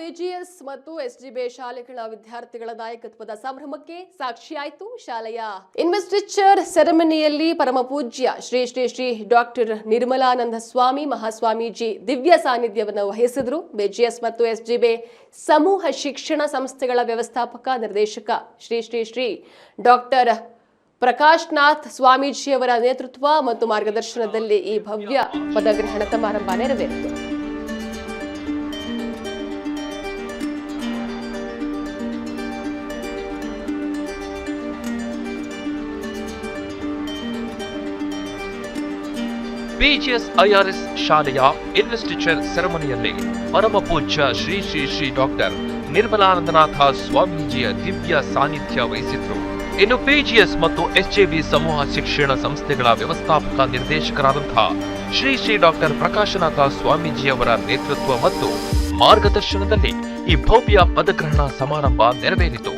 BGS ಮತ್ತು SGB ಶಾಲೆಗಳ ವಿದ್ಯಾರ್ಥಿಗಳ ನಾಯಕತ್ವದ ಸಂಭ್ರಮಕ್ಕೆ ಸಾಕ್ಷಿಯಾಯಿತು. ಶಾಲೆಯ ಇನ್ವೆಸ್ಟಿಚರ್ ಸೆರೆಮನಿಯಲ್ಲಿ ಪರಮಪೂಜ್ಯ ಶ್ರೀ ಶ್ರೀ ಶ್ರೀ ಡಾಕ್ಟರ್ ನಿರ್ಮಲಾನಂದ ಸ್ವಾಮಿ ಮಹಾಸ್ವಾಮೀಜಿ ದಿವ್ಯ ಸಾನ್ನಿಧ್ಯವನ್ನು ವಹಿಸಿದರು. ಬಿಜಿಎಸ್ ಮತ್ತು ಎಸ್ಜಿಬಿ ಸಮೂಹ ಶಿಕ್ಷಣ ಸಂಸ್ಥೆಗಳ ವ್ಯವಸ್ಥಾಪಕ ನಿರ್ದೇಶಕ ಶ್ರೀ ಶ್ರೀ ಶ್ರೀ ಡಾಕ್ಟರ್ ಪ್ರಕಾಶ್ನಾಥ್ ಸ್ವಾಮೀಜಿಯವರ ನೇತೃತ್ವ ಮತ್ತು ಮಾರ್ಗದರ್ಶನದಲ್ಲಿ ಈ ಭವ್ಯ ಪದಗ್ರಹಣ ಸಮಾರಂಭ ನೆರವೇರಿತು. ಬಿಜಿಎಸ್ ಐಆರ್ಎಸ್ ಶಾಲೆಯ ಇನ್ವೆಸ್ಟಿಚರ್ ಸೆರೆಮನಿಯಲ್ಲಿ ಪರಮ ಪೂಜ್ಯ ಶ್ರೀ ಶ್ರೀ ಶ್ರೀ ಡಾಕ್ಟರ್ ನಿರ್ಮಲಾನಂದನಾಥ ಸ್ವಾಮೀಜಿಯ ದಿವ್ಯ ಸಾನ್ನಿಧ್ಯ ವಹಿಸಿದ್ರು. ಇನ್ನು ಬಿಜಿಎಸ್ ಮತ್ತು ಎಸ್ಜೆಬಿ ಸಮೂಹ ಶಿಕ್ಷಣ ಸಂಸ್ಥೆಗಳ ವ್ಯವಸ್ಥಾಪಕ ನಿರ್ದೇಶಕರಾದಂತಹ ಶ್ರೀ ಶ್ರೀ ಡಾಕ್ಟರ್ ಪ್ರಕಾಶನಾಥ ಸ್ವಾಮೀಜಿಯವರ ನೇತೃತ್ವ ಮತ್ತು ಮಾರ್ಗದರ್ಶನದಲ್ಲಿ ಈ ಭವ್ಯ ಪದಗ್ರಹಣ ಸಮಾರಂಭ ನೆರವೇರಿತು.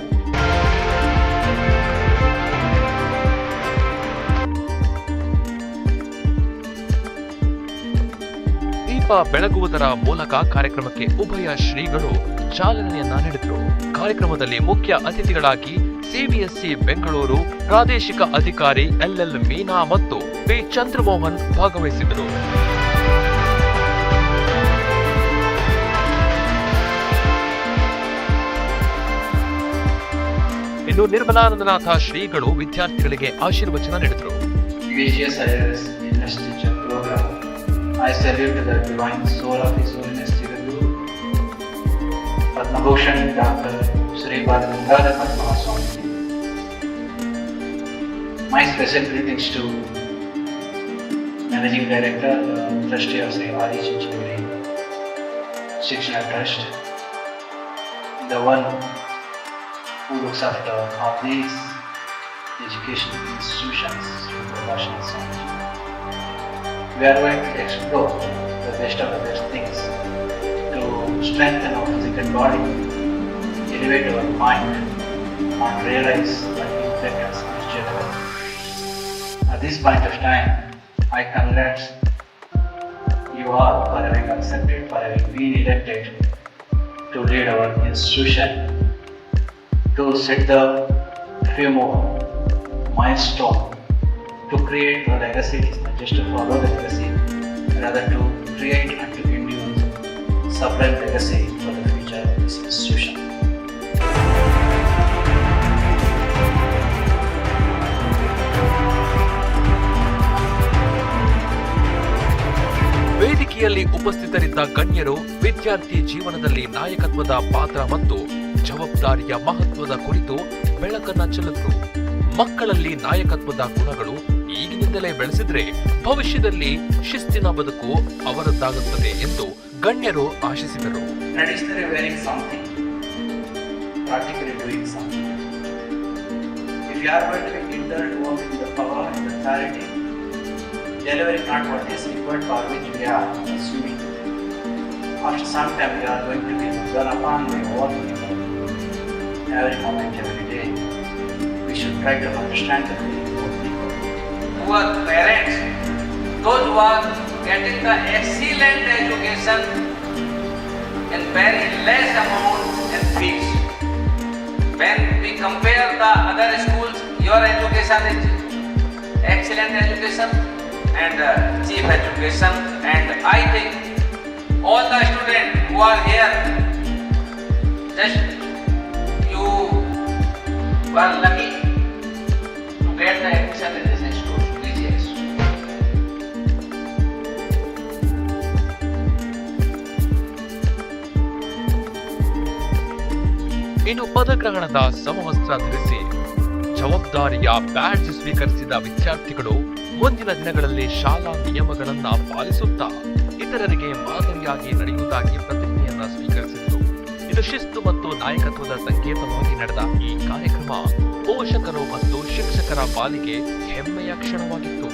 ದೀಪ ಬೆಳಗುವುದರ ಮೂಲಕ ಕಾರ್ಯಕ್ರಮಕ್ಕೆ ಉಭಯ ಶ್ರೀಗಳು ಚಾಲನೆಯನ್ನ ನೀಡಿದರು. ಕಾರ್ಯಕ್ರಮದಲ್ಲಿ ಮುಖ್ಯ ಅತಿಥಿಗಳಾಗಿ ಸಿಬಿಎಸ್ಇ ಬೆಂಗಳೂರು ಪ್ರಾದೇಶಿಕ ಅಧಿಕಾರಿ ಎಲ್ಎಲ್ ಮೀನಾ ಮತ್ತು ಪಿ ಚಂದ್ರಮೋಹನ್ ಭಾಗವಹಿಸಿದರು. ಇನ್ನು ನಿರ್ಮಲಾನಂದನಾಥ ಶ್ರೀಗಳು ವಿದ್ಯಾರ್ಥಿಗಳಿಗೆ ಆಶೀರ್ವಚನ ನೀಡಿದರು. I salute the divine soul of His Holiness Guru, Padma Bhushan Dr. Sri Gangadhar Mahaswami. My special greetings to Managing Director, Trustee of Sri Adi Chinchivali Shikshana Trust, the one who looks after all these educational institutions through the National Science. We are going to explore the best of the best things to strengthen our physical body, elevate our mind, and realize the impact of spiritual level. At this point of time, I congratulate you all for having accepted, for having been elected to lead our institution, to set the few more milestones to create a legacy. It is not just to follow the legacy, rather to create and to induce sublime legacy for the future of this institution. ವೇದಿಕೆಯಲ್ಲಿ ಉಪಸ್ಥಿತರಿದ್ದ ಗಣ್ಯರು ವಿದ್ಯಾರ್ಥಿ ಜೀವನದಲ್ಲಿ ನಾಯಕತ್ವದ ಪಾತ್ರ ಮತ್ತು ಜವಾಬ್ದಾರಿಯ ಮಹತ್ವದ ಕುರಿತು ಬೆಳಕನ್ನ ಚೆಲ್ಲಿದ್ರು. ಮಕ್ಕಳಲ್ಲಿ ನಾಯಕತ್ವದ ಗುಣಗಳು ಈಗಿನಿಂದಲೇ ಬೆಳೆಸಿದ್ರೆ ಭವಿಷ್ಯದಲ್ಲಿ ಶಿಸ್ತಿನ ಬದುಕು ಅವರದ್ದಾಗುತ್ತದೆ ಎಂದು ಗಣ್ಯರು ಆಶಿಸಿದರು. Traditionally wearing something, practically doing something. If you are going to be indulged only in the power and authority, delivering not what is required for which we are assuming. After some time we are going to be done upon by all people, every moment, every day. We should try to understand the feeling of people. Who are parents, those who are getting the excellent education in very less amount and fees. When we compare the other schools, your education is excellent education and cheap education, and I think all the students who are here, just you are lucky to get the admission in this institute, BGS. ಇನ್ನು ಪದಗ್ರಹಣದ ಸಮವಸ್ತ್ರ ಧರಿಸಿ ಜವಾಬ್ದಾರಿಯ badge ಸ್ವೀಕರಿಸಿದ ವಿದ್ಯಾರ್ಥಿಗಳು ಮುಂದಿನ ದಿನಗಳಲ್ಲಿ ಶಾಲಾ ನಿಯಮಗಳನ್ನ ಪಾಲಿಸುತ್ತಾ ಇತರರಿಗೆ ಮಾದರಿಯಾಗಿ ನಡೆಯುವುದಾಗಿ ಪ್ರತಿಜ್ಞೆಯನ್ನ ಸ್ವೀಕರಿಸಿದರು. ಇದು ಶಿಸ್ತು ಮತ್ತು ನಾಯಕತ್ವದ ಸಂಕೇತವಾಗಿ ನಡೆದ ಈ ಕಾರ್ಯಕ್ರಮ ಪೋಷಕರು ಮತ್ತು ಶಿಕ್ಷಕರ ಪಾಲಿಗೆ ಹೆಮ್ಮೆಯ ಕ್ಷಣವಾಗಿತ್ತು.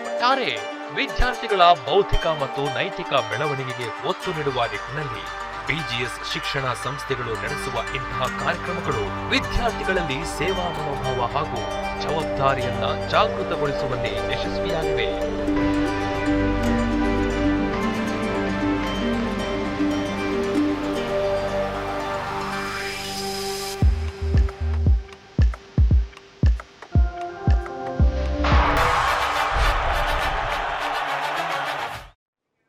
ಒಟ್ಟಾರೆ ವಿದ್ಯಾರ್ಥಿಗಳ ಬೌದ್ಧಿಕ ಮತ್ತು ನೈತಿಕ ಬೆಳವಣಿಗೆಗೆ ಒತ್ತು ನೀಡುವ ನಿಟ್ಟಿನಲ್ಲಿ ಪಿಜಿಎಸ್ ಶಿಕ್ಷಣ ಸಂಸ್ಥೆಗಳು ನಡೆಸುವ ಇಂತಹ ಕಾರ್ಯಕ್ರಮಗಳು ವಿದ್ಯಾರ್ಥಿಗಳಲ್ಲಿ ಸೇವಾ ಮನೋಭಾವ ಹಾಗೂ ಜವಾಬ್ದಾರಿಯನ್ನ ಜಾಗೃತಗೊಳಿಸುವಲ್ಲಿ ಯಶಸ್ವಿಯಾಗಿವೆ.